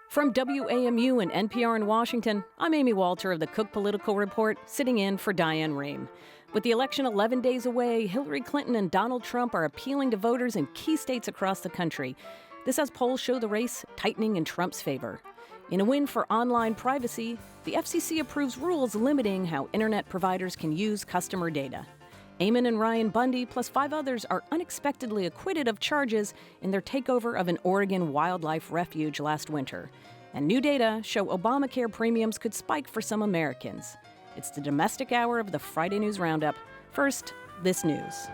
From WAMU and NPR in Washington, I'm Amy Walter of the Cook Political Report, sitting in for Diane Rehm. With the election 11 days away, Hillary Clinton and Donald Trump are appealing to voters in key states across the country. This as polls show the race tightening in Trump's favor. In a win for online privacy, the FCC approves rules limiting how internet providers can use customer data. Eamon and Ryan Bundy, plus 5 others, are unexpectedly acquitted of charges in their takeover of an Oregon wildlife refuge last winter. And new data show Obamacare premiums could spike for some Americans. It's the domestic hour of the Friday News Roundup. First, this news.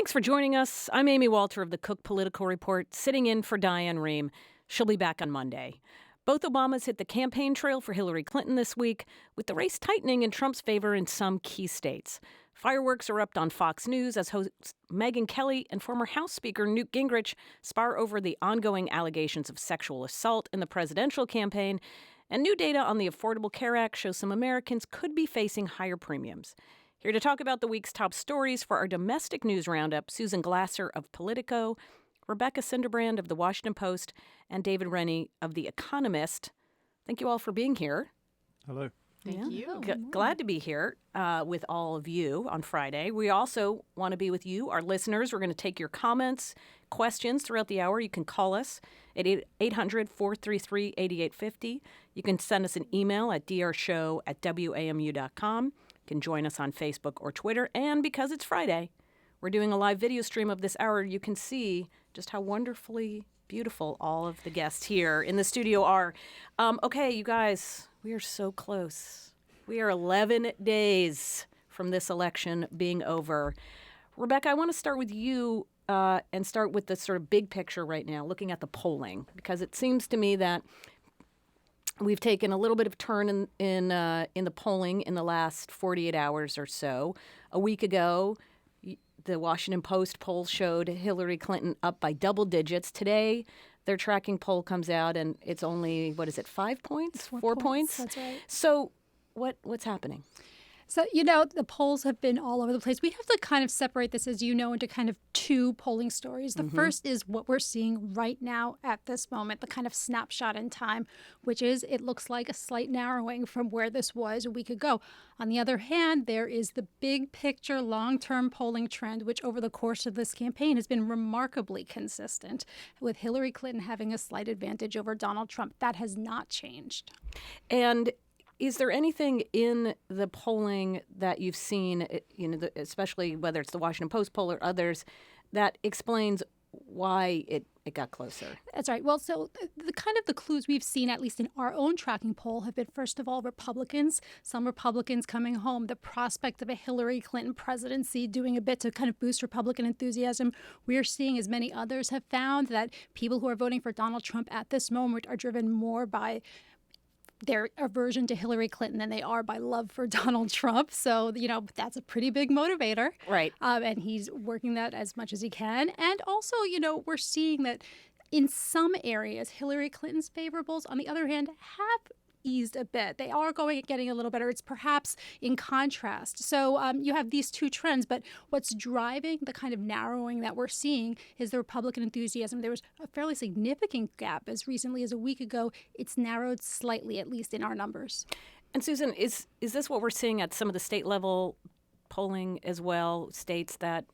Thanks for joining us. I'm Amy Walter of the Cook Political Report, sitting in for Diane Rehm. She'll be back on Monday. Both Obamas hit the campaign trail for Hillary Clinton this week, with the race tightening in Trump's favor in some key states. Fireworks erupt on Fox News as hosts Megyn Kelly and former House Speaker Newt Gingrich spar over the ongoing allegations of sexual assault in the presidential campaign. And new data on the Affordable Care Act shows some Americans could be facing higher premiums. Here to talk about the week's top stories for our domestic news roundup, Susan Glasser of Politico, Rebecca Cinderbrand of The Washington Post, and David Rennie of The Economist. Thank you all for being here. Hello. Thank you. Glad to be here with all of you on Friday. We also want to be with you, our listeners. We're going to take your comments, questions throughout the hour. You can call us at 800-433-8850. You can send us an email at drshow@wamu.com. You can join us on Facebook or Twitter. And because it's Friday, we're doing a live video stream of this hour. You can see just how wonderfully beautiful all of the guests here in the studio are. Okay, you guys, we are so close. We are 11 days from this election being over. Rebecca, I want to start with you and start with the sort of big picture right now, looking at the polling, because it seems to me that we've taken a little bit of turn in the polling in the last 48 hours or so. A week ago, the Washington Post poll showed Hillary Clinton up by double digits. Today, their tracking poll comes out, and it's only, 5 points? 4 points? That's right. So what's happening? So, the polls have been all over the place. We have to kind of separate this, as you know, into kind of two polling stories. The first is what we're seeing right now at this moment, the kind of snapshot in time, which is it looks like a slight narrowing from where this was a week ago. On the other hand, there is the big picture long-term polling trend, which over the course of this campaign has been remarkably consistent, with Hillary Clinton having a slight advantage over Donald Trump. That has not changed. And is there anything in the polling that you've seen, especially whether it's the Washington Post poll or others, that explains why it got closer? That's right. Well, so the kind of the clues we've seen, at least in our own tracking poll, have been, first of all, Republicans. Some Republicans coming home. The prospect of a Hillary Clinton presidency doing a bit to kind of boost Republican enthusiasm. We're seeing, as many others have found, that people who are voting for Donald Trump at this moment are driven more by their aversion to Hillary Clinton than they are by love for Donald Trump. So, that's a pretty big motivator. Right. And he's working that as much as he can. And also, we're seeing that in some areas, Hillary Clinton's favorables, on the other hand, have eased a bit. They are getting a little better. It's perhaps in contrast. So you have these two trends, but what's driving the kind of narrowing that we're seeing is the Republican enthusiasm. There was a fairly significant gap as recently as a week ago. It's narrowed slightly, at least in our numbers. And Susan, is this what we're seeing at some of the state level polling as well, states that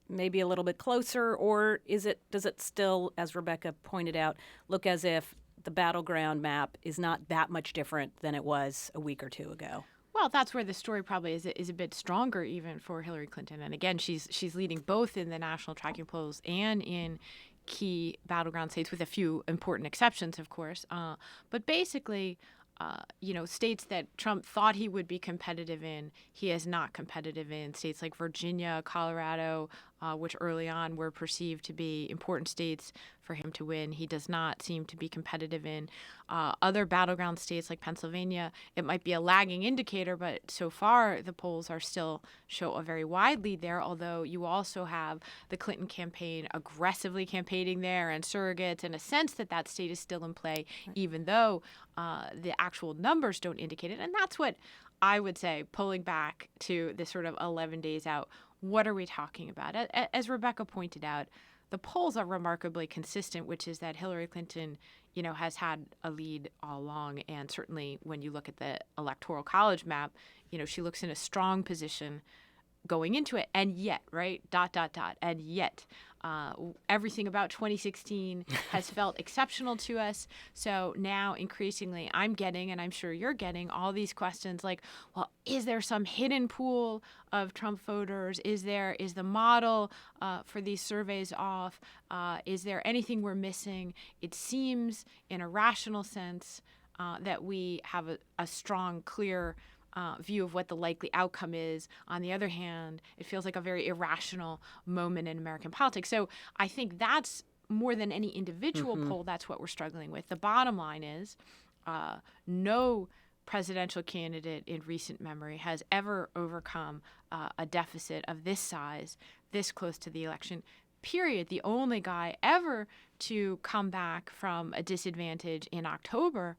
may be a little bit closer, or does it still, as Rebecca pointed out, look as if the battleground map is not that much different than it was a week or two ago? Well, that's where the story probably is a bit stronger even for Hillary Clinton. And again, she's leading both in the national tracking polls and in key battleground states, with a few important exceptions, of course. But basically, states that Trump thought he would be competitive in, he is not competitive in. States like Virginia, Colorado, which early on were perceived to be important states for him to win, he does not seem to be competitive in. Other battleground states like Pennsylvania, it might be a lagging indicator, but so far the polls still show a very wide lead there, although you also have the Clinton campaign aggressively campaigning there and surrogates, and a sense that state is still in play, even though the actual numbers don't indicate it. And that's what I would say, pulling back to this sort of 11 days out. What are we talking about? As Rebecca pointed out, the polls are remarkably consistent, which is that Hillary Clinton, has had a lead all along. And certainly when you look at the Electoral College map, she looks in a strong position going into it. And yet, right, ... And yet, everything about 2016 has felt exceptional to us. So now increasingly I'm getting, and I'm sure you're getting, all these questions like, well, is there some hidden pool of Trump voters? Is the model for these surveys off? Is there anything we're missing? It seems in a rational sense that we have a strong, clear view of what the likely outcome is. On the other hand, it feels like a very irrational moment in American politics. So I think that's more than any individual poll, that's what we're struggling with. The bottom line is no presidential candidate in recent memory has ever overcome a deficit of this size, this close to the election, period. The only guy ever to come back from a disadvantage in October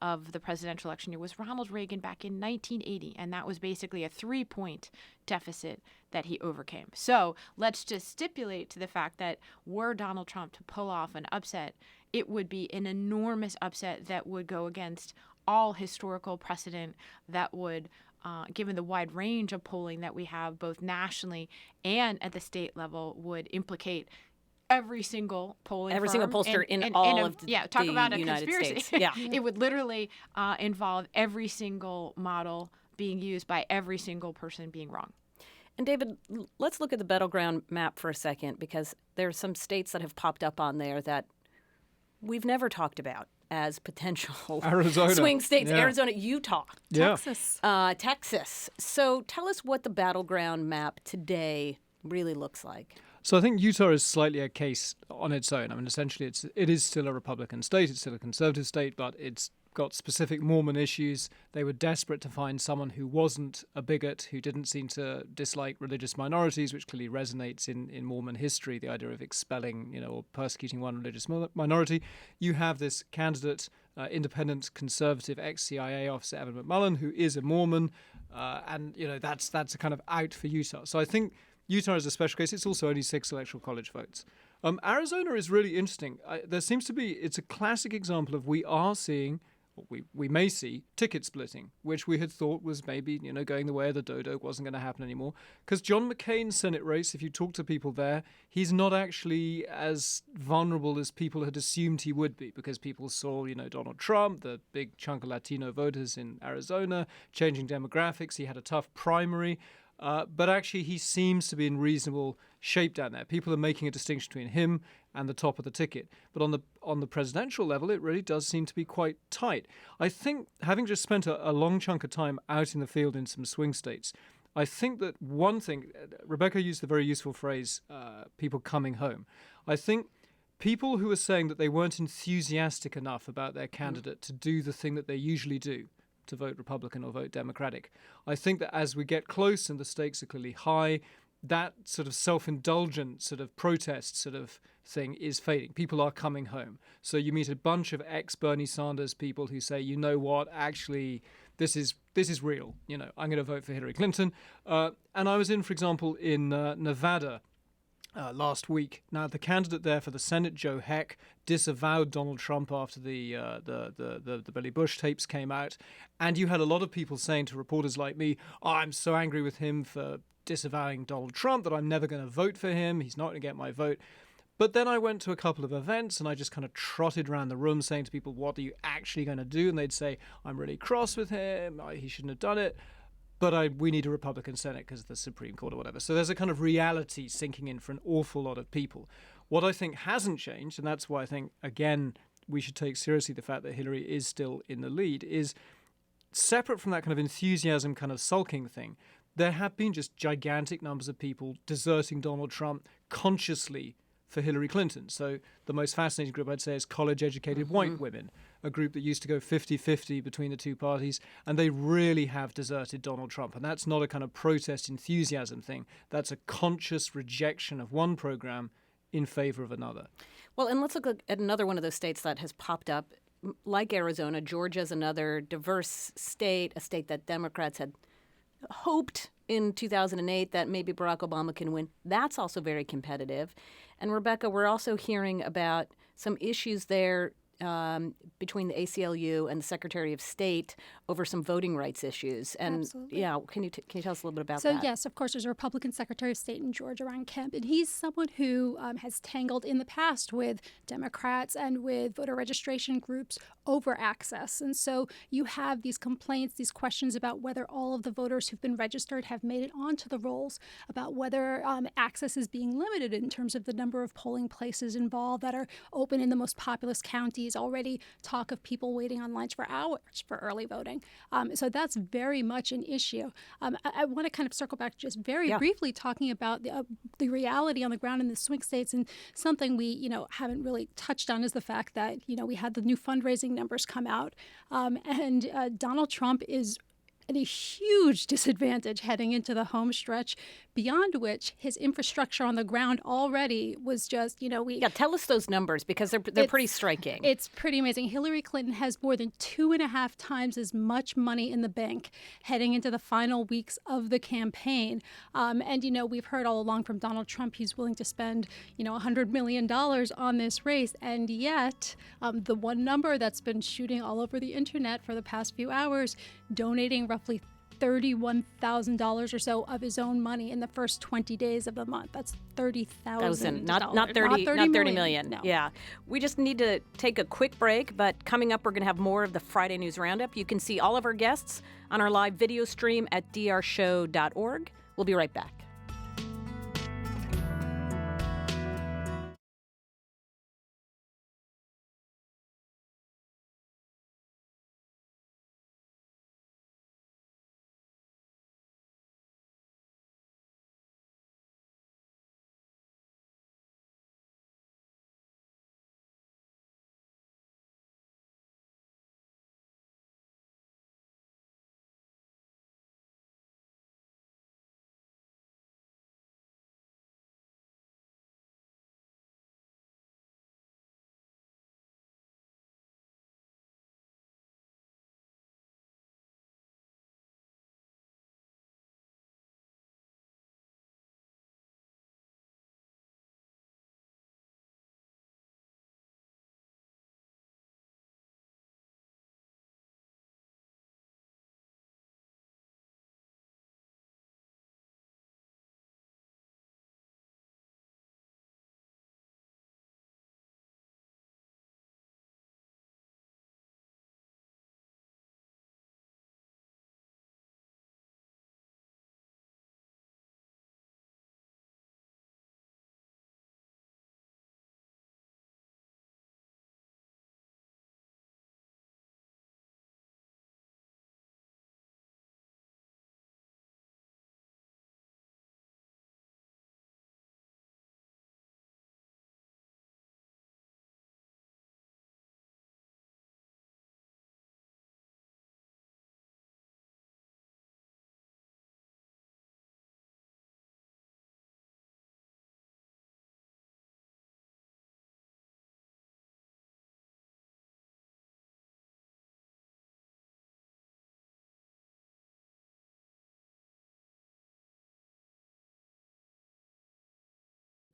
of the presidential election year was Ronald Reagan back in 1980, and that was basically a 3-point deficit that he overcame. So let's just stipulate to the fact that were Donald Trump to pull off an upset, it would be an enormous upset that would go against all historical precedent, that would, given the wide range of polling that we have both nationally and at the state level, would implicate every single polling every firm single pollster in all of the talk about a United conspiracy. States. Yeah. It would literally involve every single model being used by every single person being wrong. And David, let's look at the battleground map for a second, because there are some states that have popped up on there that we've never talked about as potential Arizona. swing states. Yeah. Arizona, Utah, Texas. Texas. So tell us what the battleground map today really looks like. So I think Utah is slightly a case on its own. I mean, essentially, it is still a Republican state. It's still a conservative state, but it's got specific Mormon issues. They were desperate to find someone who wasn't a bigot, who didn't seem to dislike religious minorities, which clearly resonates in Mormon history, the idea of expelling, or persecuting one religious minority. You have this candidate, independent conservative ex-CIA officer Evan McMullen, who is a Mormon, and that's a kind of out for Utah. So I think Utah is a special case. It's also only 6 electoral college votes. Arizona is really interesting. There seems to be, it's a classic example of we are seeing, we may see, ticket splitting, which we had thought was maybe, going the way of the dodo, wasn't going to happen anymore. Because John McCain's Senate race, if you talk to people there, he's not actually as vulnerable as people had assumed he would be, because people saw, Donald Trump, the big chunk of Latino voters in Arizona, changing demographics. He had a tough primary. But actually, he seems to be in reasonable shape down there. People are making a distinction between him and the top of the ticket. But on the presidential level, it really does seem to be quite tight. I think, having just spent a long chunk of time out in the field in some swing states, I think that one thing, Rebecca used the very useful phrase, people coming home. I think people who are saying that they weren't enthusiastic enough about their candidate to do the thing that they usually do, to vote Republican or vote Democratic. I think that as we get close and the stakes are clearly high, that sort of self-indulgent sort of protest sort of thing is fading. People are coming home. So you meet a bunch of ex-Bernie Sanders people who say, you know what, actually, this is real. I'm going to vote for Hillary Clinton. And I was in, for example, in Nevada last week. Now, the candidate there for the Senate, Joe Heck, disavowed Donald Trump after the Billy Bush tapes came out. And you had a lot of people saying to reporters like me, I'm so angry with him for disavowing Donald Trump that I'm never going to vote for him. He's not going to get my vote. But then I went to a couple of events and I just kind of trotted around the room saying to people, what are you actually going to do? And they'd say, I'm really cross with him. He shouldn't have done it. But we need a Republican Senate because of the Supreme Court or whatever. So there's a kind of reality sinking in for an awful lot of people. What I think hasn't changed, and that's why I think, again, we should take seriously the fact that Hillary is still in the lead, is separate from that kind of enthusiasm, kind of sulking thing, there have been just gigantic numbers of people deserting Donald Trump consciously for Hillary Clinton. So the most fascinating group, I'd say, is college-educated white women, a group that used to go 50-50 between the two parties, and they really have deserted Donald Trump. And that's not a kind of protest enthusiasm thing. That's a conscious rejection of one program in favor of another. Well, and let's look at another one of those states that has popped up. Like Arizona, Georgia's another diverse state, a state that Democrats had hoped in 2008 that maybe Barack Obama can win. That's also very competitive. And Rebecca, we're also hearing about some issues there between the ACLU and the Secretary of State over some voting rights issues. And Absolutely. yeah, can you tell us a little bit about that? that? So yes, of course, there's a Republican Secretary of State in Georgia, Ron Kemp, and he's someone who has tangled in the past with Democrats and with voter registration groups over access. And so you have these complaints, these questions about whether all of the voters who've been registered have made it onto the rolls, about whether access is being limited in terms of the number of polling places involved that are open in the most populous county sees already talk of people waiting on lines for hours for early voting. So that's very much an issue. I want to kind of circle back just very briefly talking about the reality on the ground in the swing states, and something we haven't really touched on is the fact that we had the new fundraising numbers come out, and Donald Trump is at a huge disadvantage heading into the home stretch, beyond which his infrastructure on the ground already was just, tell us those numbers, because they're pretty striking. It's pretty amazing. Hillary Clinton has more than 2.5 times as much money in the bank heading into the final weeks of the campaign. And we've heard all along from Donald Trump he's willing to spend, $100 million on this race. And yet, the one number that's been shooting all over the internet for the past few hours, donating roughly $31,000 or so of his own money in the first 20 days of the month. That's $30,000. Not 30 million. No. Yeah. We just need to take a quick break, but coming up, we're going to have more of the Friday News Roundup. You can see all of our guests on our live video stream at drshow.org. We'll be right back.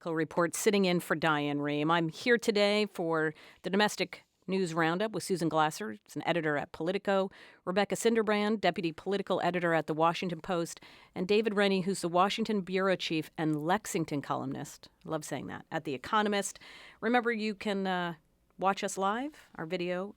Report sitting in for Diane Rehm. I'm here today for the Domestic News Roundup with Susan Glasser, who's an editor at Politico, Rebecca Cinderbrand, deputy political editor at The Washington Post, and David Rennie, who's the Washington bureau chief and Lexington columnist. I love saying that. At The Economist. Remember, you can watch us live. Our video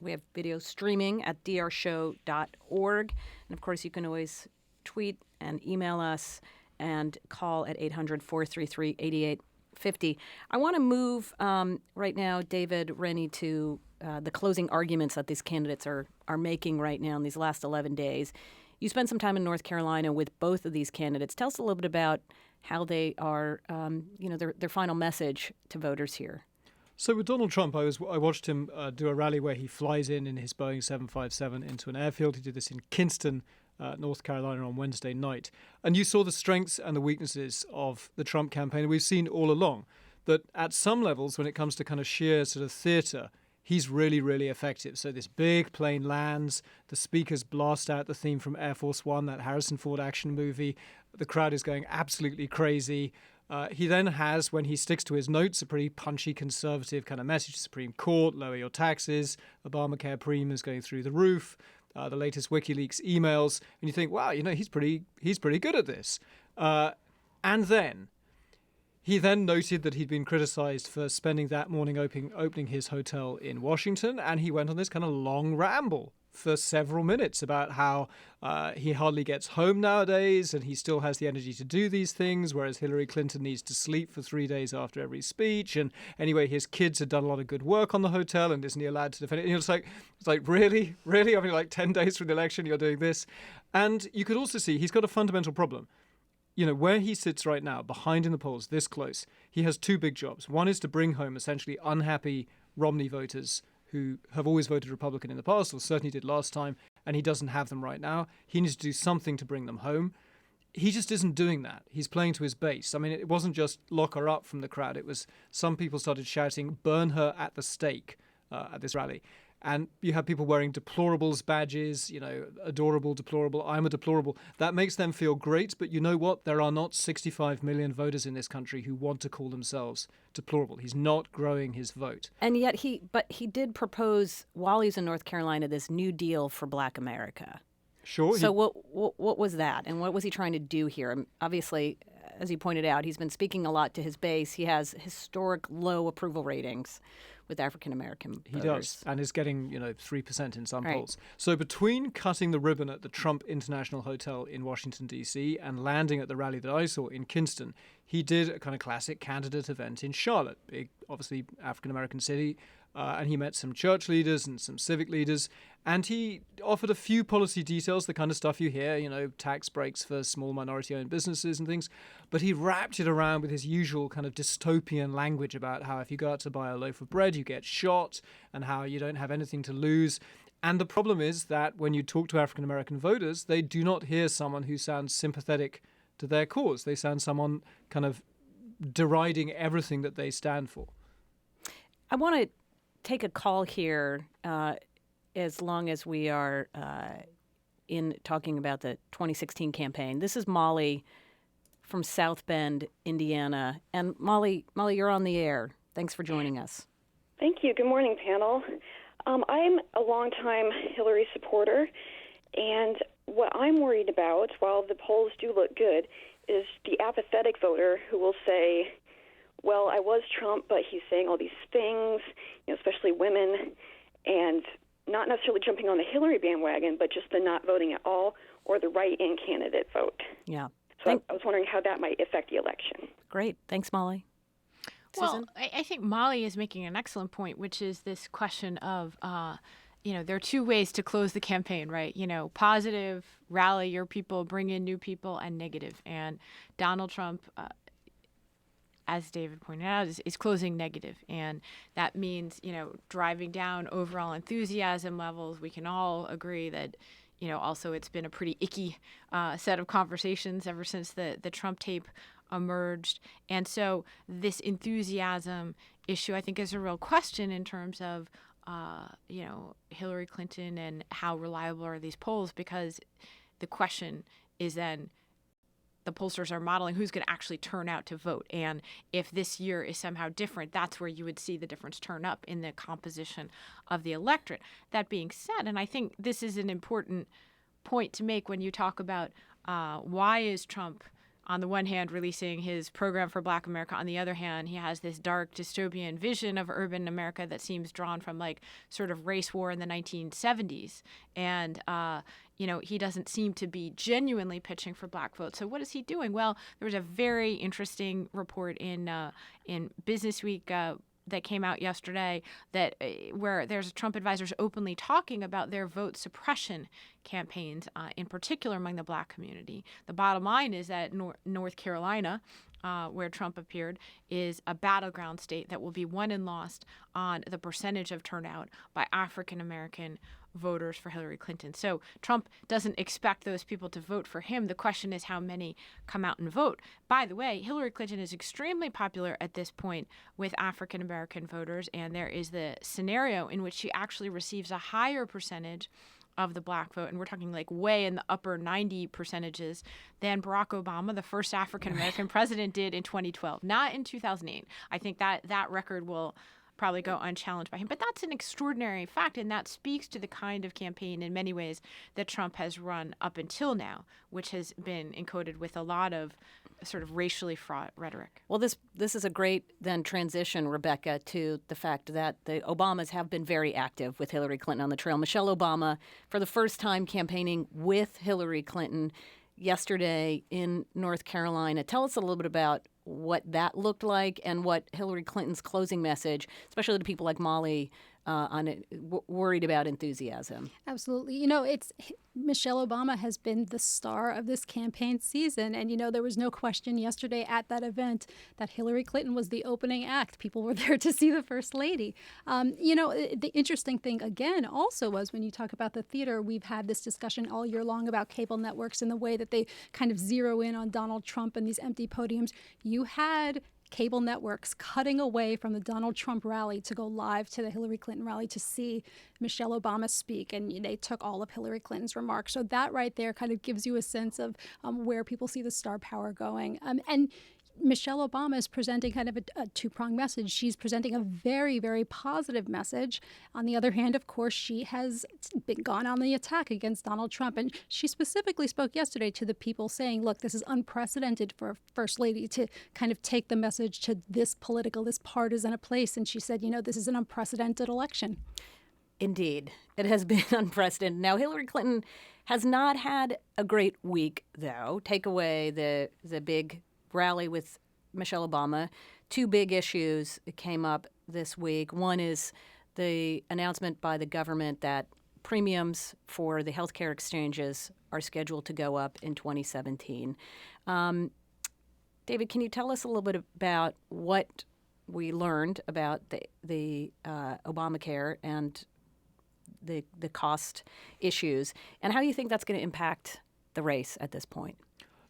we have video streaming at drshow.org. And of course, you can always tweet and email us and call at 800-433-8850. I want to move right now, David Rennie, to the closing arguments that these candidates are making right now in these last 11 days. You spent some time in North Carolina with both of these candidates. Tell us a little bit about how they are, their final message to voters here. So with Donald Trump, I watched him do a rally where he flies in his Boeing 757 into an airfield. He did this in Kinston, North Carolina, on Wednesday night. And you saw the strengths and the weaknesses of the Trump campaign. We've seen all along that at some levels, when it comes to kind of sheer sort of theatre, he's really, really effective. So this big plane lands, the speakers blast out the theme from Air Force One, that Harrison Ford action movie. The crowd is going absolutely crazy. He then has, when he sticks to his notes, a pretty punchy conservative kind of message. Supreme Court, lower your taxes, Obamacare premiums going through the roof, the latest WikiLeaks emails, and you think, wow, he's pretty good at this. And then He then noted that he'd been criticized for spending that morning opening his hotel in Washington, and he went on this kind of long ramble for several minutes about how he hardly gets home nowadays and he still has the energy to do these things, whereas Hillary Clinton needs to sleep for 3 days after every speech. And anyway, his kids had done a lot of good work on the hotel, and isn't he allowed to defend it? And it's like, really? I mean, like 10 days from the election, you're doing this? And you could also see he's got a fundamental problem. Where he sits right now, behind in the polls, this close, he has two big jobs. One is to bring home essentially unhappy Romney voters who have always voted Republican in the past, or certainly did last time, and he doesn't have them right now. He needs to do something to bring them home. He just isn't doing that. He's playing to his base. I mean, it wasn't just lock her up from the crowd. It was some people started shouting, burn her at the stake at this rally. And you have people wearing deplorables badges, adorable, deplorable, I'm a deplorable. That makes them feel great, but you know what? There are not 65 million voters in this country who want to call themselves deplorable. He's not growing his vote. And yet he did propose, while he's in North Carolina, this New Deal for Black America. Sure. So what was that? And what was he trying to do here? Obviously, as you pointed out, he's been speaking a lot to his base. He has historic low approval ratings with African-American voters. He does, and is getting, 3% in some polls. So between cutting the ribbon at the Trump International Hotel in Washington, D.C., and landing at the rally that I saw in Kinston, he did a kind of classic candidate event in Charlotte, big, obviously, African-American city, and he met some church leaders and some civic leaders, and he offered a few policy details, the kind of stuff you hear, tax breaks for small minority-owned businesses and things, but he wrapped it around with his usual kind of dystopian language about how if you go out to buy a loaf of bread, you get shot, and how you don't have anything to lose. And the problem is that when you talk to African-American voters, they do not hear someone who sounds sympathetic to their cause. They sound someone kind of deriding everything that they stand for. I want to take a call here as long as we are in talking about the 2016 campaign. This is Molly from South Bend, Indiana. And Molly, you're on the air. Thanks for joining us. Thank you. Good morning, panel. I'm a longtime Hillary supporter, and what I'm worried about, while the polls do look good, is the apathetic voter who will say, well, I was Trump, but he's saying all these things, especially women, and not necessarily jumping on the Hillary bandwagon, but just the not voting at all or the write-in candidate vote. Yeah. So I was wondering how that might affect the election. Great. Thanks, Molly. Susan? Well, I think Molly is making an excellent point, which is this question of, there are two ways to close the campaign, right? Positive, rally your people, bring in new people, and negative. And Donald Trump, as David pointed out, is closing negative. And that means, driving down overall enthusiasm levels. We can all agree that, also it's been a pretty icky set of conversations ever since the Trump tape emerged. And so this enthusiasm issue, I think, is a real question in terms of, Hillary Clinton and how reliable are these polls, because the question is then the pollsters are modeling who's going to actually turn out to vote. And if this year is somehow different, that's where you would see the difference turn up in the composition of the electorate. That being said, and I think this is an important point to make when you talk about why is Trump, on the one hand, releasing his program for Black America. On the other hand, he has this dark dystopian vision of urban America that seems drawn from sort of race war in the 1970s. And, he doesn't seem to be genuinely pitching for Black votes. So what is he doing? Well, there was a very interesting report in Business Week that came out yesterday where there's Trump advisors openly talking about their vote suppression campaigns, in particular among the Black community. The bottom line is that North Carolina, where Trump appeared, is a battleground state that will be won and lost on the percentage of turnout by African American voters for Hillary Clinton. So Trump doesn't expect those people to vote for him. The question is how many come out and vote. By the way, Hillary Clinton is extremely popular at this point with African American voters, and there is the scenario in which she actually receives a higher percentage of the Black vote, and we're talking way in the upper 90 percentages than Barack Obama, the first African American president, did in 2012, not in 2008. I think that record will probably go unchallenged by him. But that's an extraordinary fact, and that speaks to the kind of campaign in many ways that Trump has run up until now, which has been encoded with a lot of sort of racially fraught rhetoric. Well, this is a great then transition, Rebecca, to the fact that the Obamas have been very active with Hillary Clinton on the trail. Michelle Obama, for the first time campaigning with Hillary Clinton yesterday in North Carolina. Tell us a little bit about what that looked like and what Hillary Clinton's closing message, especially to people like Molly, worried about enthusiasm. Absolutely. It's Michelle Obama has been the star of this campaign season. And, there was no question yesterday at that event that Hillary Clinton was the opening act. People were there to see the First Lady. The interesting thing, again, also was when you talk about the theater, we've had this discussion all year long about cable networks and the way that they kind of zero in on Donald Trump and these empty podiums. You had cable networks cutting away from the Donald Trump rally to go live to the Hillary Clinton rally to see Michelle Obama speak, and they took all of Hillary Clinton's remarks. So that right there kind of gives you a sense of where people see the star power going. And Michelle Obama is presenting kind of a two-pronged message. She's presenting a very, very positive message. On the other hand, of course, she has gone on the attack against Donald Trump. And she specifically spoke yesterday to the people saying, look, this is unprecedented for a First Lady to kind of take the message to this partisan a place. And she said, this is an unprecedented election. Indeed. It has been unprecedented. Now, Hillary Clinton has not had a great week, though. Take away the big rally with Michelle Obama. Two big issues came up this week. One is the announcement by the government that premiums for the healthcare exchanges are scheduled to go up in 2017. David, can you tell us a little bit about what we learned about the Obamacare and the cost issues, and how you think that's going to impact the race at this point?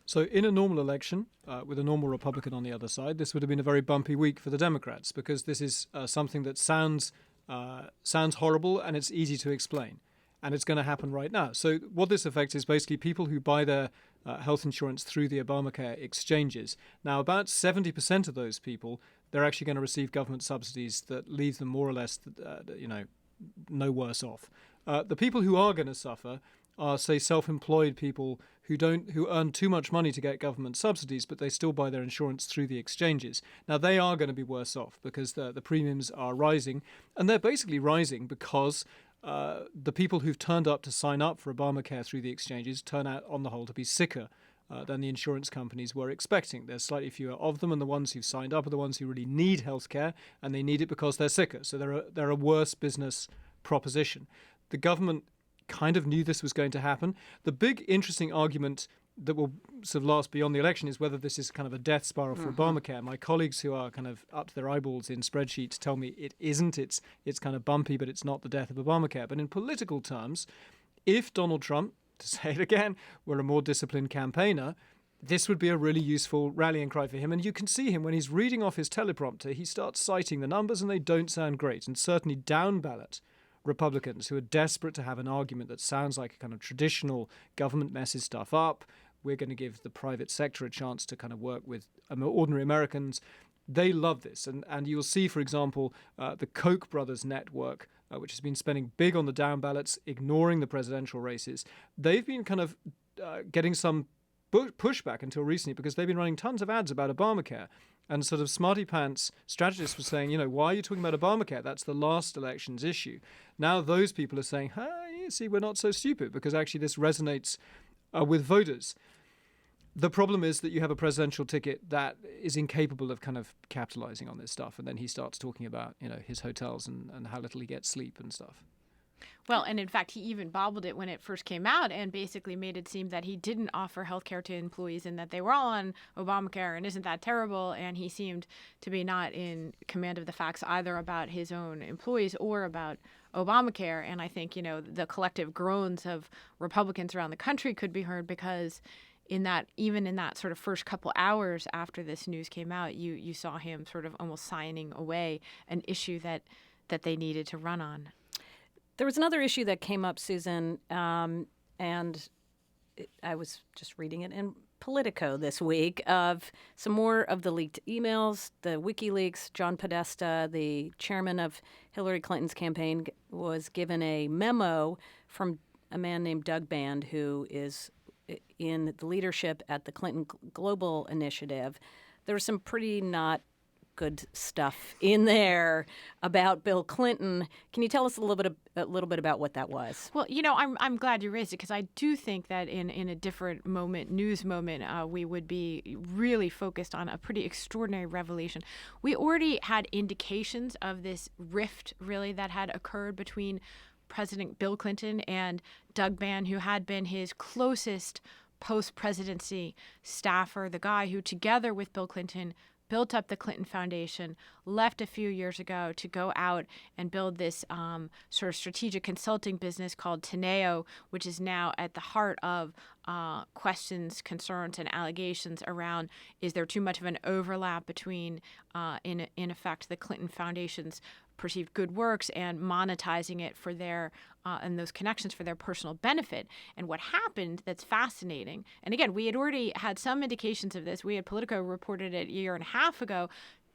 So in a normal election, with a normal Republican on the other side, this would have been a very bumpy week for the Democrats, because this is something that sounds horrible and it's easy to explain. And it's going to happen right now. So what this affects is basically people who buy their health insurance through the Obamacare exchanges. Now, about 70% of those people, they're actually going to receive government subsidies that leave them more or less, no worse off. The people who are going to suffer are, say, self-employed people who earn too much money to get government subsidies, but they still buy their insurance through the exchanges. Now, they are going to be worse off because the premiums are rising, and they're basically rising because the people who've turned up to sign up for Obamacare through the exchanges turn out, on the whole, to be sicker than the insurance companies were expecting. There's slightly fewer of them, and the ones who've signed up are the ones who really need healthcare, and they need it because they're sicker. So they're a worse business proposition. The government kind of knew this was going to happen. The big interesting argument that will sort of last beyond the election is whether this is kind of a death spiral for Obamacare. My colleagues who are kind of up to their eyeballs in spreadsheets tell me it isn't. It's kind of bumpy, but it's not the death of Obamacare. But in political terms, if Donald Trump, to say it again, were a more disciplined campaigner, this would be a really useful rallying cry for him. And you can see him when he's reading off his teleprompter, he starts citing the numbers and they don't sound great. And certainly down-ballot Republicans who are desperate to have an argument that sounds like a kind of traditional government messes stuff up, we're going to give the private sector a chance to kind of work with ordinary Americans. They love this. And you'll see, for example, the Koch brothers network, which has been spending big on the down ballots, ignoring the presidential races. They've been kind of getting some pushback until recently because they've been running tons of ads about Obamacare. And sort of smarty pants strategists were saying, why are you talking about Obamacare? That's the last election's issue. Now those people are saying, you see, we're not so stupid because actually this resonates with voters. The problem is that you have a presidential ticket that is incapable of kind of capitalizing on this stuff. And then he starts talking about, his hotels and how little he gets sleep and stuff. Well, and in fact, he even bobbled it when it first came out and basically made it seem that he didn't offer health care to employees and that they were all on Obamacare and isn't that terrible. And he seemed to be not in command of the facts either about his own employees or about Obamacare. And I think, the collective groans of Republicans around the country could be heard because even in that sort of first couple hours after this news came out, you saw him sort of almost signing away an issue that they needed to run on. There was another issue that came up, Susan, and I was just reading it in Politico this week of some more of the leaked emails, the WikiLeaks. John Podesta, the chairman of Hillary Clinton's campaign, was given a memo from a man named Doug Band, who is in the leadership at the Clinton Global Initiative, there was some pretty not good stuff in there about Bill Clinton. Can you tell us a little bit about what that was? Well, I'm glad you raised it, because I do think that in a different moment, news moment, we would be really focused on a pretty extraordinary revelation. We already had indications of this rift, really, that had occurred between President Bill Clinton and Doug Bann, who had been his closest post-presidency staffer, the guy who, together with Bill Clinton, built up the Clinton Foundation, left a few years ago to go out and build this sort of strategic consulting business called Teneo, which is now at the heart of questions, concerns, and allegations around, is there too much of an overlap between, in effect, the Clinton Foundation's perceived good works and monetizing it for their and those connections for their personal benefit. And what happened that's fascinating, and again, we had already had some indications of this. We had Politico reported it a year and a half ago.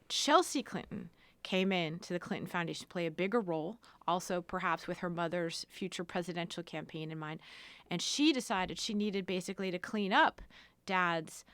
Chelsea Clinton came in to the Clinton Foundation to play a bigger role, also perhaps with her mother's future presidential campaign in mind. And she decided she needed basically to clean up Dad's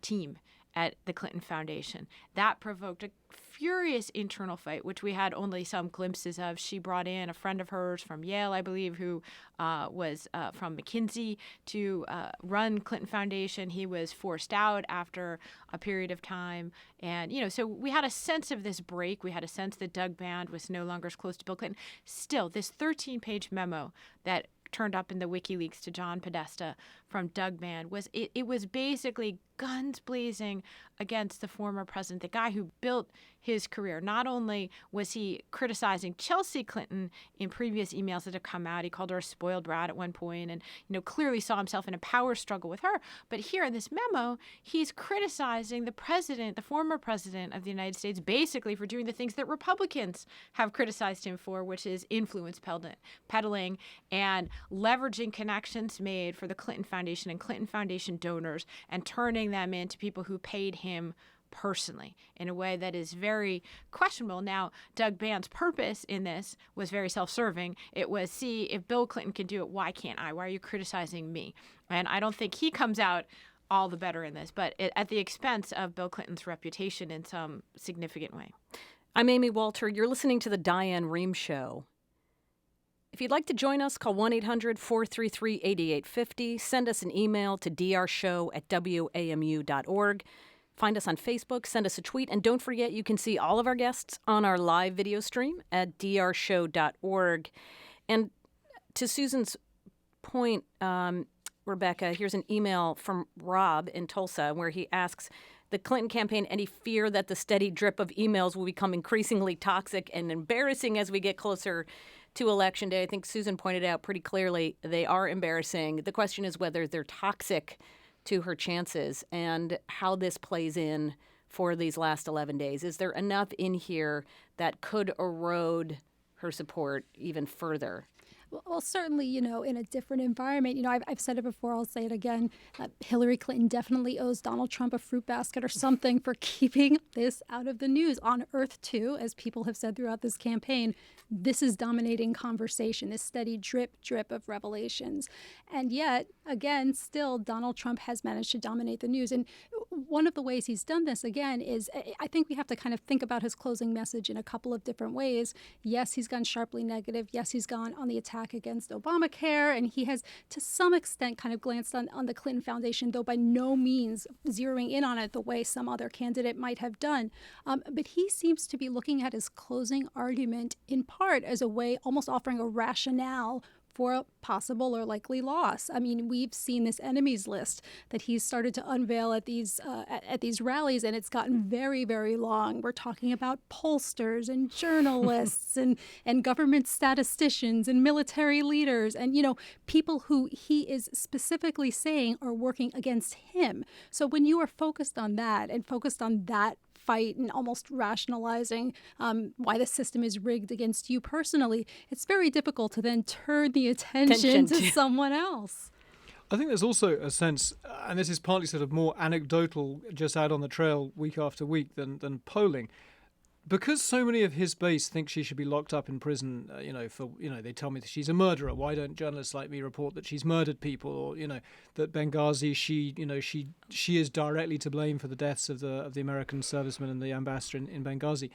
team at the Clinton Foundation. That provoked a furious internal fight, which we had only some glimpses of. She brought in a friend of hers from Yale, I believe, who was from McKinsey to run Clinton Foundation. He was forced out after a period of time. And, so we had a sense of this break. We had a sense that Doug Bann was no longer as close to Bill Clinton. Still, this 13-page memo that turned up in the WikiLeaks to John Podesta from Doug Bann was it was basically guns blazing against the former president, the guy who built his career. Not only was he criticizing Chelsea Clinton in previous emails that have come out, he called her a spoiled brat at one point and, clearly saw himself in a power struggle with her. But here in this memo, he's criticizing the president, the former president of the United States, basically for doing the things that Republicans have criticized him for, which is influence peddling and leveraging connections made for the Clinton Foundation and Clinton Foundation donors and turning them into people who paid him personally in a way that is very questionable. Now, Doug Bann's purpose in this was very self-serving. It was, see, if Bill Clinton can do it, why can't I? Why are you criticizing me? And I don't think he comes out all the better in this, but at the expense of Bill Clinton's reputation in some significant way. I'm Amy Walter. You're listening to The Diane Rehm Show. If you'd like to join us, call 1-800-433-8850. Send us an email to drshow@wamu.org. Find us on Facebook, send us a tweet, and don't forget you can see all of our guests on our live video stream at drshow.org. And to Susan's point, Rebecca, here's an email from Rob in Tulsa where he asks, the Clinton campaign, any fear that the steady drip of emails will become increasingly toxic and embarrassing as we get closer to Election Day? I think Susan pointed out pretty clearly they are embarrassing. The question is whether they're toxic to her chances and how this plays in for these last 11 days. Is there enough in here that could erode her support even further? Well, certainly, in a different environment. I've said it before, I'll say it again. Hillary Clinton definitely owes Donald Trump a fruit basket or something for keeping this out of the news. On Earth, too, as people have said throughout this campaign, this is dominating conversation, this steady drip of revelations. And yet, again, still, Donald Trump has managed to dominate the news. And one of the ways he's done this, again, is I think we have to kind of think about his closing message in a couple of different ways. Yes, he's gone sharply negative. Yes, he's gone on the attack against Obamacare. And he has, to some extent, kind of glanced on the Clinton Foundation, though by no means zeroing in on it the way some other candidate might have done. But he seems to be looking at his closing argument in part as a way, almost offering a rationale for a possible or likely loss. I mean, we've seen this enemies list that he's started to unveil at these rallies, and it's gotten very, very long. We're talking about pollsters and journalists and government statisticians and military leaders and, people who he is specifically saying are working against him. So when you are focused on that and focused on that fight and almost rationalizing why the system is rigged against you personally, it's very difficult to then turn the attention to someone else. I think there's also a sense, and this is partly sort of more anecdotal, just out on the trail week after week than polling. because so many of his base think she should be locked up in prison, they tell me that she's a murderer. Why don't journalists like me report that she's murdered people, or that Benghazi, she is directly to blame for the deaths of the American servicemen and the ambassador in Benghazi.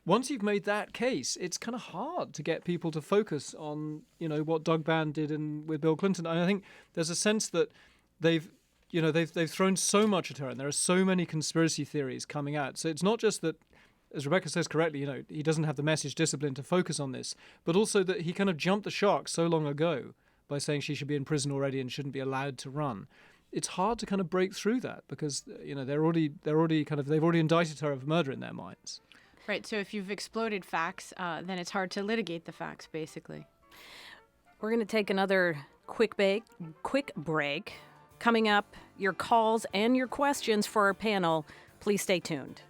Once you've made that case, it's kind of hard to get people to focus on what Doug Band did with Bill Clinton. And I think there's a sense that they've thrown so much at her, and there are so many conspiracy theories coming out. So it's not just that, as Rebecca says correctly, he doesn't have the message discipline to focus on this, but also that he kind of jumped the shark so long ago by saying she should be in prison already and shouldn't be allowed to run. It's hard to kind of break through that because they've already indicted her of murder in their minds. Right. So if you've exploded facts, then it's hard to litigate the facts, basically. We're going to take another quick break. Coming up, your calls and your questions for our panel. Please stay tuned.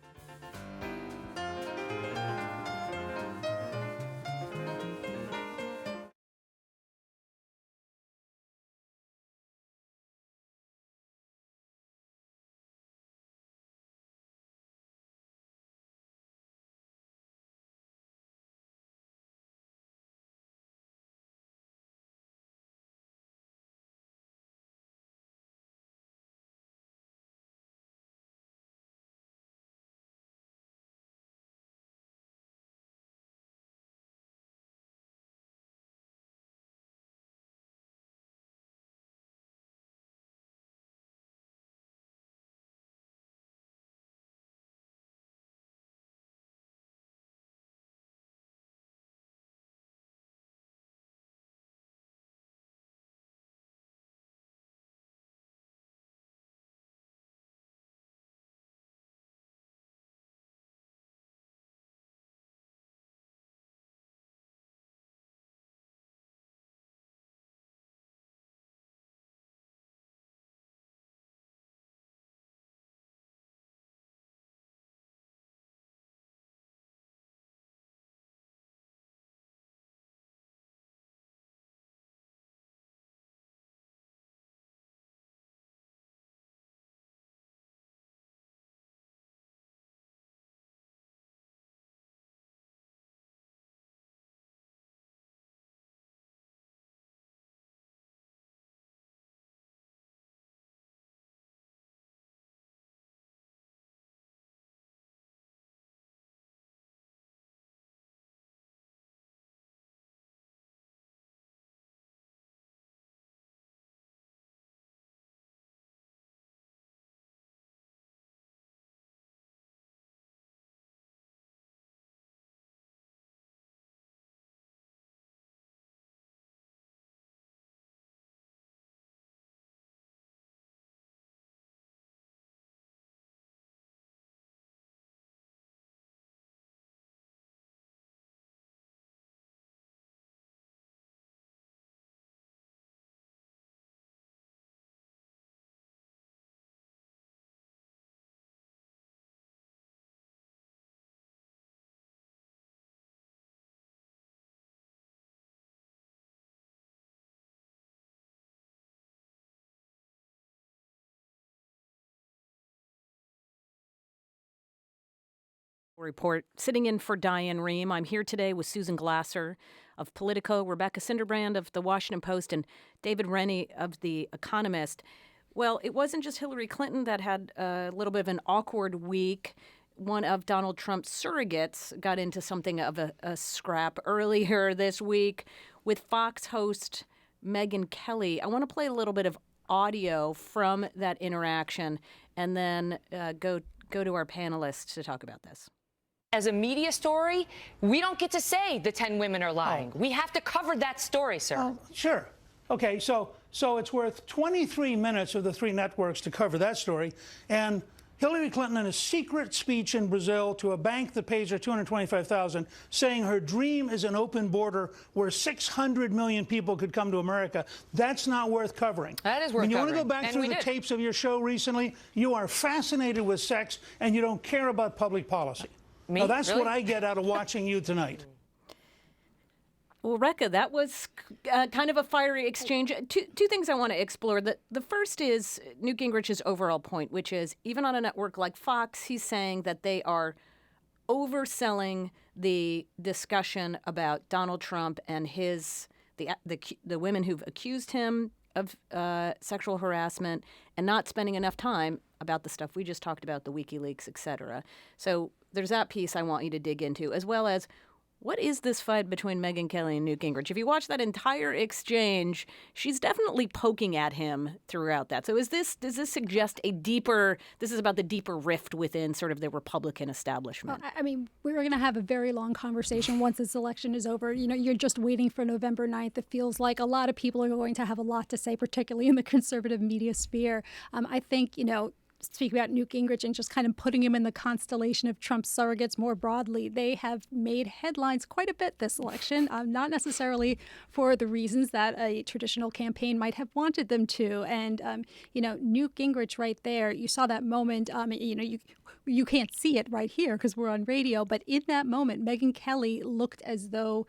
Report. Sitting in for Diane Rehm. I'm here today with Susan Glasser of Politico, Rebecca Cinderbrand of The Washington Post, and David Rennie of The Economist. Well, it wasn't just Hillary Clinton that had a little bit of an awkward week. One of Donald Trump's surrogates got into something of a scrap earlier this week with Fox host Megyn Kelly. I want to play a little bit of audio from that interaction and then go to our panelists to talk about this. As a media story, we don't get to say the 10 women are lying. We have to cover that story, sir. Sure. Okay, so it's worth 23 minutes of the three networks to cover that story. And Hillary Clinton, in a secret speech in Brazil to a bank that pays her $225,000, saying her dream is an open border where 600 million people could come to America. That's not worth covering. That is worth covering. You want to go covering. back through the tapes of your show recently? You are fascinated with sex, and you don't care about public policy. Me? Now, that's Really? what I get out of watching you tonight. Well, Rekha, that was kind of a fiery exchange. Two things I want to explore. The first is Newt Gingrich's overall point, which is even on a network like Fox, he's saying that they are overselling the discussion about Donald Trump and the women who've accused him of sexual harassment and not spending enough time about the stuff we just talked about, the WikiLeaks, et cetera. So there's that piece I want you to dig into, as well as what is this fight between Megyn Kelly and Newt Gingrich? If you watch that entire exchange, she's definitely poking at him throughout that. So does this suggest this is about the deeper rift within sort of the Republican establishment? Well, I mean, we're going to have a very long conversation once this election is over. You know, you're just waiting for November 9th. It feels like a lot of people are going to have a lot to say, particularly in the conservative media sphere. I think, speaking about Newt Gingrich and just kind of putting him in the constellation of Trump's surrogates more broadly, they have made headlines quite a bit this election, not necessarily for the reasons that a traditional campaign might have wanted them to. And, Newt Gingrich right there, you saw that moment, you can't see it right here because we're on radio, but in that moment, Megyn Kelly looked as though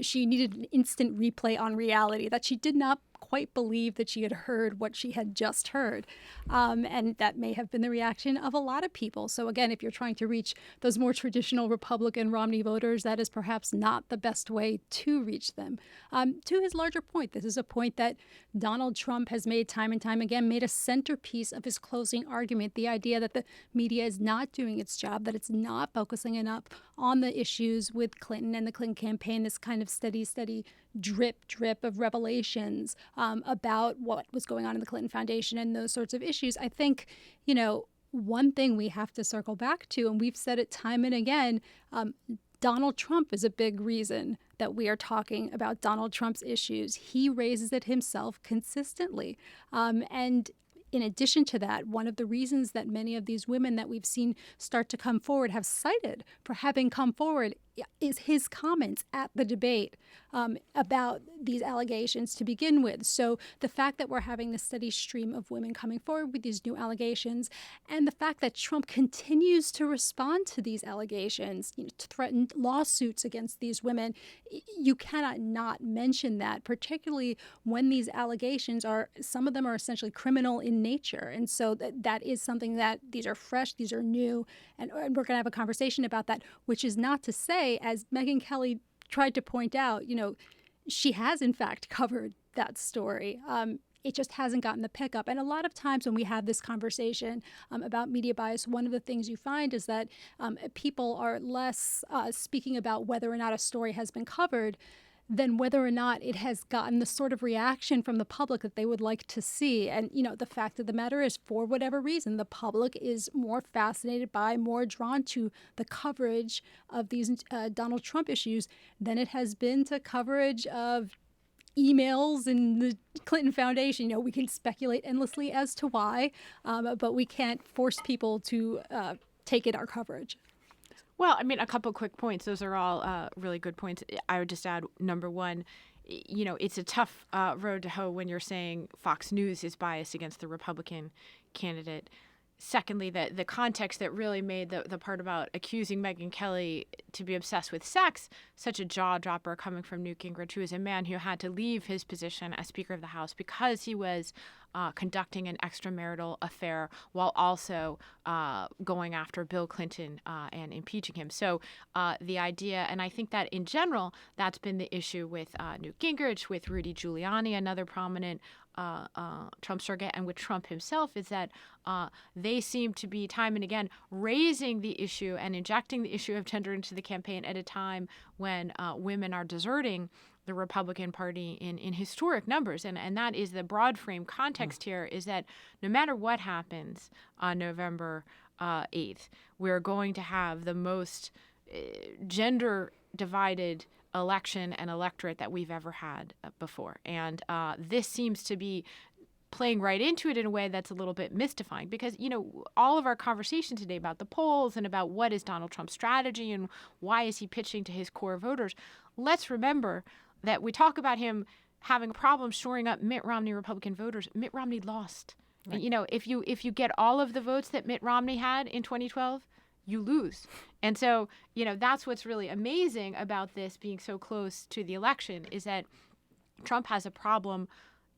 she needed an instant replay on reality, that she did not quite believe that she had heard what she had just heard. And that may have been the reaction of a lot of people. So again, if you're trying to reach those more traditional Republican Romney voters, that is perhaps not the best way to reach them. To his larger point, this is a point that Donald Trump has made time and time again, made a centerpiece of his closing argument, the idea that the media is not doing its job, that it's not focusing enough on the issues with Clinton and the Clinton campaign, this kind of steady drip of revelations about what was going on in the Clinton Foundation and those sorts of issues. I think, one thing we have to circle back to, and we've said it time and again, Donald Trump is a big reason that we are talking about Donald Trump's issues. He raises it himself consistently. And in addition to that, one of the reasons that many of these women that we've seen start to come forward have cited for having come forward is his comments at the debate about these allegations to begin with. So the fact that we're having this steady stream of women coming forward with these new allegations, and the fact that Trump continues to respond to these allegations, to threaten lawsuits against these women, you cannot not mention that, particularly when these allegations some of them are essentially criminal in nature. And so that is something that these are fresh, these are new, and we're going to have a conversation about that, which is not to say, as Megyn Kelly tried to point out, she has in fact covered that story. It just hasn't gotten the pickup. And a lot of times when we have this conversation about media bias, one of the things you find is that people are less speaking about whether or not a story has been covered than whether or not it has gotten the sort of reaction from the public that they would like to see. And, the fact of the matter is, for whatever reason, the public is more fascinated by, more drawn to the coverage of these Donald Trump issues than it has been to coverage of emails and the Clinton Foundation. We can speculate endlessly as to why, but we can't force people to take it our coverage. Well, I mean, a couple quick points. Those are all really good points. I would just add, number one, it's a tough road to hoe when you're saying Fox News is biased against the Republican candidate. Secondly, the context that really made the part about accusing Megyn Kelly to be obsessed with sex such a jaw-dropper coming from Newt Gingrich, who is a man who had to leave his position as Speaker of the House because he was conducting an extramarital affair while also going after Bill Clinton and impeaching him. So the idea, and I think that in general, that's been the issue with Newt Gingrich, with Rudy Giuliani, another prominent Trump surrogate, and with Trump himself, is that they seem to be time and again raising the issue and injecting the issue of gender into the campaign at a time when women are deserting the Republican Party in historic numbers. And that is the broad frame context here, is that no matter what happens on November 8th, we're going to have the most gender divided election and electorate that we've ever had before. And this seems to be playing right into it in a way that's a little bit mystifying, because, all of our conversation today about the polls and about what is Donald Trump's strategy and why is he pitching to his core voters, let's remember that we talk about him having a problem shoring up Mitt Romney Republican voters. Mitt Romney lost. Right. And, if you get all of the votes that Mitt Romney had in 2012, you lose. And so, that's what's really amazing about this being so close to the election, is that Trump has a problem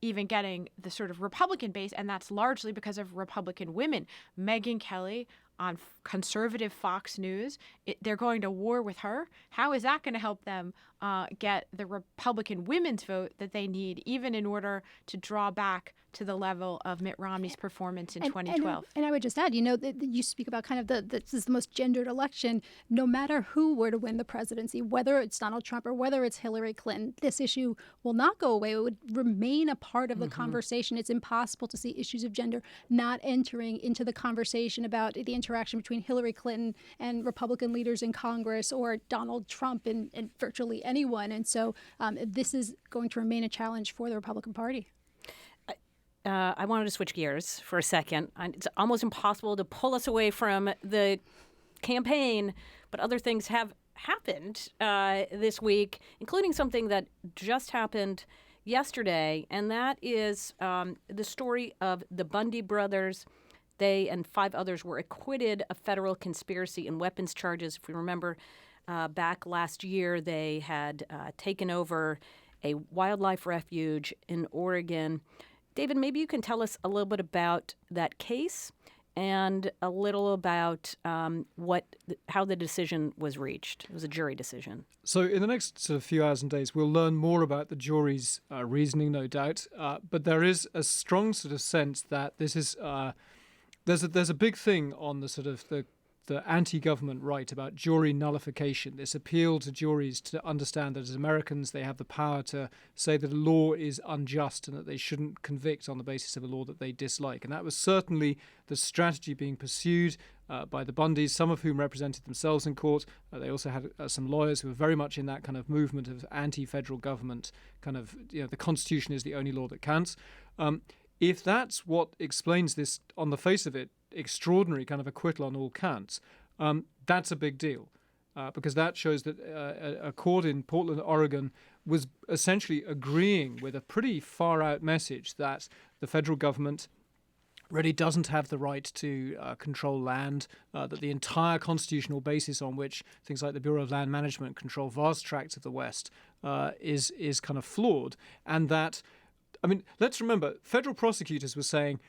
even getting the sort of Republican base, and that's largely because of Republican women. Megyn Kelly conservative Fox News. They're going to war with her. How is that going to help them get the Republican women's vote that they need, even in order to draw back to the level of Mitt Romney's performance in 2012? And I would just add, you speak about kind of this is the most gendered election. No matter who were to win the presidency, whether it's Donald Trump or whether it's Hillary Clinton, this issue will not go away. It would remain a part of the conversation. It's impossible to see issues of gender not entering into the conversation about the interaction between Hillary Clinton and Republican leaders in Congress or Donald Trump and virtually anyone. And so this is going to remain a challenge for the Republican Party. I wanted to switch gears for a second. It's almost impossible to pull us away from the campaign, but other things have happened this week, including something that just happened yesterday, and that is the story of the Bundy brothers. They and 5 others were acquitted of federal conspiracy and weapons charges. If we remember, back last year, they had taken over a wildlife refuge in Oregon. David, maybe you can tell us a little bit about that case and a little about how the decision was reached. It was a jury decision. So in the next sort of few hours and days, we'll learn more about the jury's reasoning, no doubt. But there is a strong sort of sense that this is there's a big thing on the sort of the anti-government right about jury nullification, this appeal to juries to understand that as Americans they have the power to say that a law is unjust and that they shouldn't convict on the basis of a law that they dislike. And that was certainly the strategy being pursued by the Bundys, some of whom represented themselves in court. They also had some lawyers who were very much in that kind of movement of anti-federal government, kind of, the Constitution is the only law that counts. If that's what explains this, on the face of it, extraordinary kind of acquittal on all counts, that's a big deal because that shows that a court in Portland, Oregon was essentially agreeing with a pretty far-out message that the federal government really doesn't have the right to control land, that the entire constitutional basis on which things like the Bureau of Land Management control vast tracts of the West is kind of flawed, and that, I mean, let's remember, federal prosecutors were saying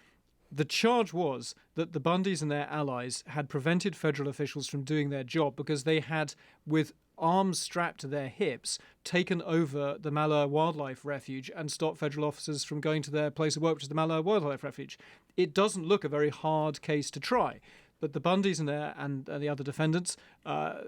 the charge was that the Bundys and their allies had prevented federal officials from doing their job because they had, with arms strapped to their hips, taken over the Malheur Wildlife Refuge and stopped federal officers from going to their place of work, which is the Malheur Wildlife Refuge. It doesn't look a very hard case to try. But the Bundys and the other defendants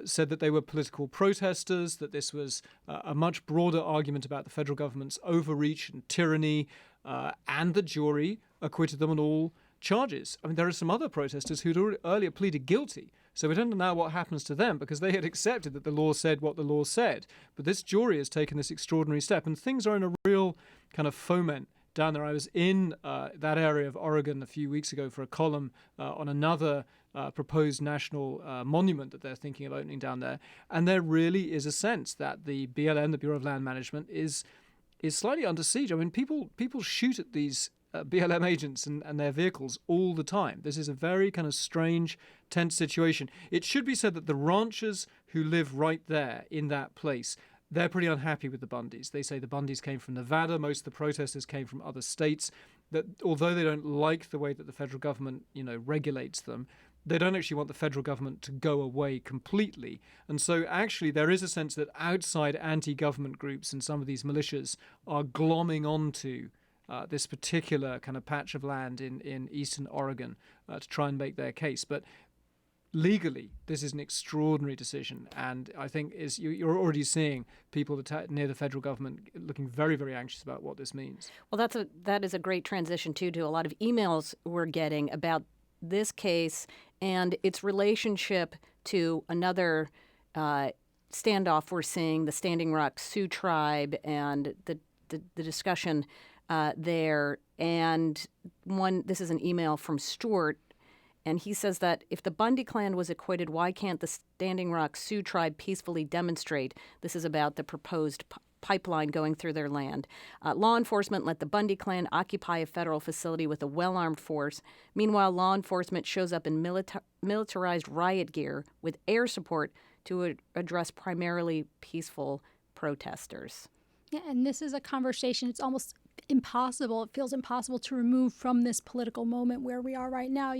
said that they were political protesters, that this was a much broader argument about the federal government's overreach and tyranny, and the jury acquitted them on all charges. I mean, there are some other protesters who'd already earlier pleaded guilty, so we don't know now what happens to them because they had accepted that the law said what the law said. But this jury has taken this extraordinary step, and things are in a real kind of foment down there. I was in that area of Oregon a few weeks ago for a column on another proposed national monument that they're thinking of opening down there. And there really is a sense that the BLM, the Bureau of Land Management, is slightly under siege. I mean, people shoot at these BLM agents and their vehicles all the time. This is a very kind of strange, tense situation. It should be said that the ranchers who live right there in that place, they're pretty unhappy with the Bundys. They say the Bundys came from Nevada. Most of the protesters came from other states. That although they don't like the way that the federal government, regulates them, they don't actually want the federal government to go away completely. And so actually there is a sense that outside anti-government groups and some of these militias are glomming onto this particular kind of patch of land in eastern Oregon to try and make their case. But legally, this is an extraordinary decision, and I think you're already seeing people near the federal government looking very, very anxious about what this means. Well, that is a great transition too to a lot of emails we're getting about this case and its relationship to another standoff we're seeing, the Standing Rock Sioux tribe, and the discussion there. And this is an email from Stuart. And he says that if the Bundy clan was acquitted, why can't the Standing Rock Sioux tribe peacefully demonstrate? This is about the proposed pipeline going through their land. Law enforcement let the Bundy clan occupy a federal facility with a well-armed force. Meanwhile, law enforcement shows up in militarized riot gear with air support to address primarily peaceful protesters. Yeah, and this is a conversation. It's almost impossible. It feels impossible to remove from this political moment where we are right now.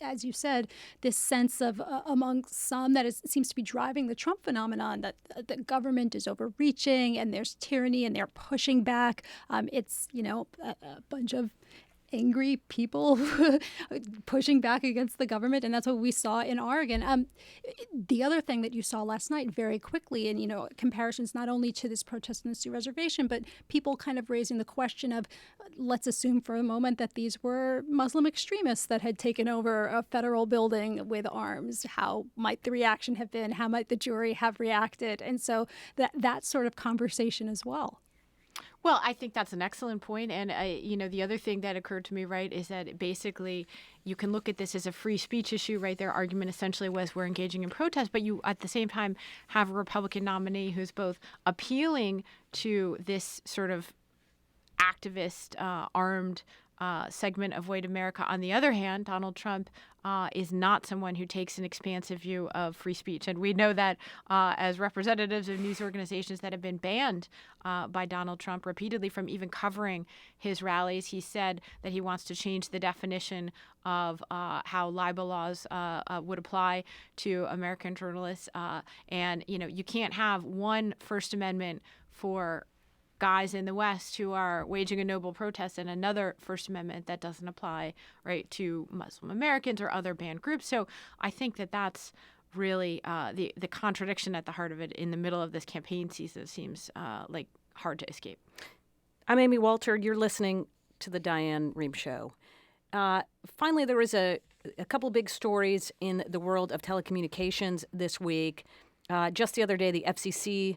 As you said, this sense of among some that seems to be driving the Trump phenomenon, that the government is overreaching and there's tyranny and they're pushing back. It's a bunch of angry people pushing back against the government, and that's what we saw in Oregon. The other thing that you saw last night very quickly, and comparisons not only to this protest on the Sioux Reservation, but people kind of raising the question of, let's assume for a moment that these were Muslim extremists that had taken over a federal building with arms. How might the reaction have been? How might the jury have reacted? And so that sort of conversation as well. Well, I think that's an excellent point. And, the other thing that occurred to me, right, is that basically you can look at this as a free speech issue, right? Their argument essentially was we're engaging in protest, but you at the same time have a Republican nominee who's both appealing to this sort of activist, armed segment of white America. On the other hand, Donald Trump is not someone who takes an expansive view of free speech. And we know that as representatives of news organizations that have been banned by Donald Trump repeatedly from even covering his rallies, he said that he wants to change the definition of how libel laws would apply to American journalists. And you can't have one First Amendment for guys in the West who are waging a noble protest and another First Amendment that doesn't apply, right, to Muslim Americans or other banned groups. So I think that that's really the contradiction at the heart of it in the middle of this campaign season seems like hard to escape. I'm Amy Walter. You're listening to the Diane Rehm Show. Finally, there was a couple big stories in the world of telecommunications this week. Just the other day, the FCC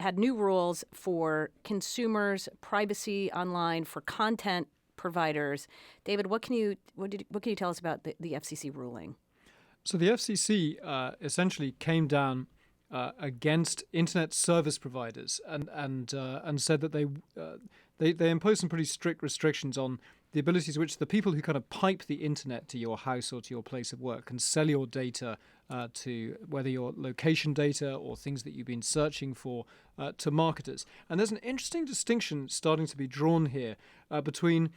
had new rules for consumers, privacy online, for content providers. David, what can you tell us about the FCC ruling? So the FCC essentially came down against internet service providers and said that they imposed some pretty strict restrictions on the ability to which the people who kind of pipe the internet to your house or to your place of work can sell your data to whether your location data or things that you've been searching for to marketers. And there's an interesting distinction starting to be drawn here between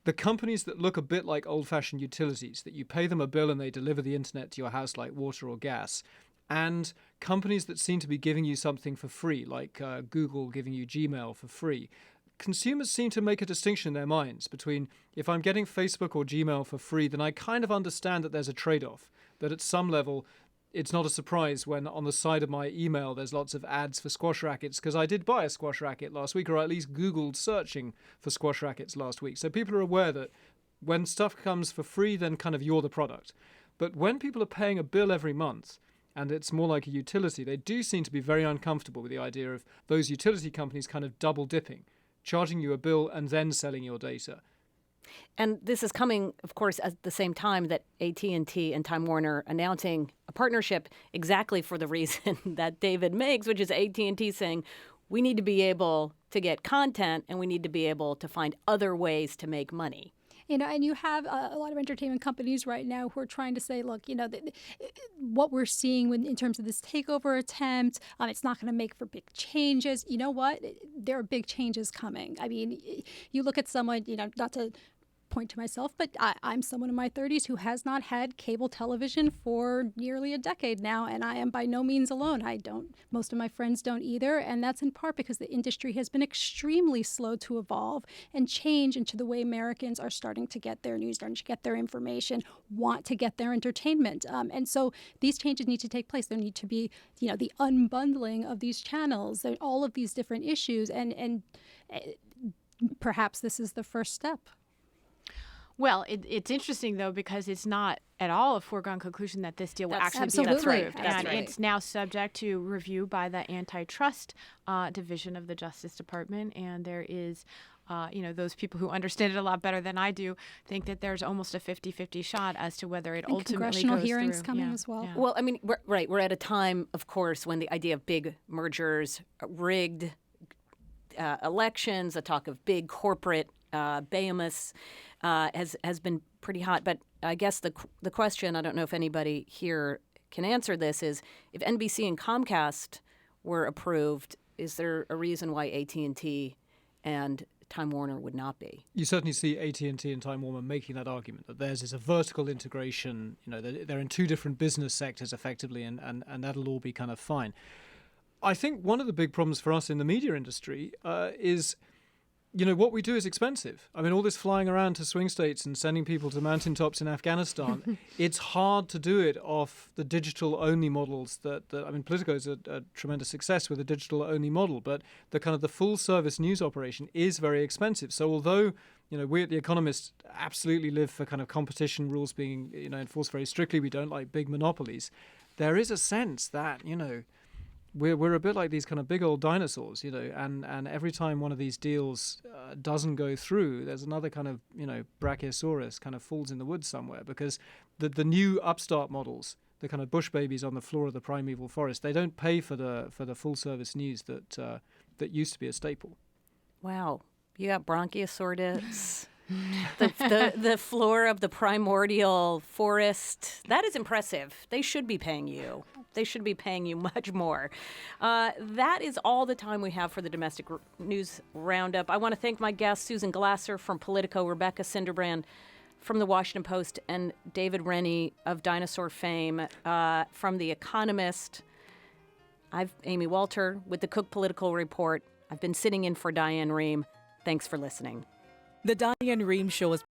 the companies that look a bit like old-fashioned utilities, that you pay them a bill and they deliver the internet to your house like water or gas, and companies that seem to be giving you something for free, like Google giving you Gmail for free. Consumers seem to make a distinction in their minds between, if I'm getting Facebook or Gmail for free, then I kind of understand that there's a trade-off, that at some level it's not a surprise when on the side of my email there's lots of ads for squash rackets, because I did buy a squash racket last week, or at least Googled searching for squash rackets last week. So people are aware that when stuff comes for free, then kind of you're the product. But when people are paying a bill every month, and it's more like a utility, they do seem to be very uncomfortable with the idea of those utility companies kind of double dipping, charging you a bill and then selling your data. And this is coming, of course, at the same time that AT&T and Time Warner announcing a partnership exactly for the reason that David makes, which is AT&T saying we need to be able to get content and we need to be able to find other ways to make money. And you have a lot of entertainment companies right now who are trying to say, look, what we're seeing in terms of this takeover attempt, it's not going to make for big changes. You know what? There are big changes coming. I mean, you look at someone, not to point to myself, but I'm someone in my 30s who has not had cable television for nearly a decade now, and I am by no means alone. Most of my friends don't either, and that's in part because the industry has been extremely slow to evolve and change into the way Americans are starting to get their news, starting to get their information, want to get their entertainment. And so these changes need to take place. There need to be, the unbundling of these channels, all of these different issues, and perhaps this is the first step. Well, it's interesting, though, because it's not at all a foregone conclusion that this deal will actually be approved. That's right. It's now subject to review by the antitrust division of the Justice Department. And there is, those people who understand it a lot better than I do think that there's almost a 50-50 shot as to whether it ultimately congressional goes hearings through. coming as well. Yeah. Well, I mean, we're at a time, of course, when the idea of big mergers, rigged elections, the talk of big corporate behemoths has been pretty hot. But I guess the question, I don't know if anybody here can answer this, is if NBC and Comcast were approved, is there a reason why AT&T and Time Warner would not be. You certainly see AT&T and Time Warner making that argument that theirs is a vertical integration. They're in two different business sectors effectively, and that'll all be kind of fine. I think one of the big problems for us in the media industry is, what we do is expensive. I mean, all this flying around to swing states and sending people to mountaintops in Afghanistan, it's hard to do it off the digital-only models Politico is a tremendous success with a digital-only model, but the full-service news operation is very expensive. So although, we at The Economist absolutely live for kind of competition rules being, enforced very strictly, we don't like big monopolies, there is a sense that, we're a bit like these kind of big old dinosaurs, and every time one of these deals doesn't go through, there's another kind of, Brachiosaurus kind of falls in the woods somewhere, because the new upstart models, the kind of bush babies on the floor of the primeval forest, they don't pay for the full service news that used to be a staple. Wow, you got Brachiosaurus. the floor of the primordial forest. That is impressive. They should be paying you. They should be paying you much more. That is all the time we have for the Domestic News Roundup. I want to thank my guests, Susan Glasser from Politico, Rebecca Cinderbrand from The Washington Post, and David Rennie of dinosaur fame from The Economist. I'm Amy Walter with the Cook Political Report. I've been sitting in for Diane Rehm. Thanks for listening. The Diane Rehm Show is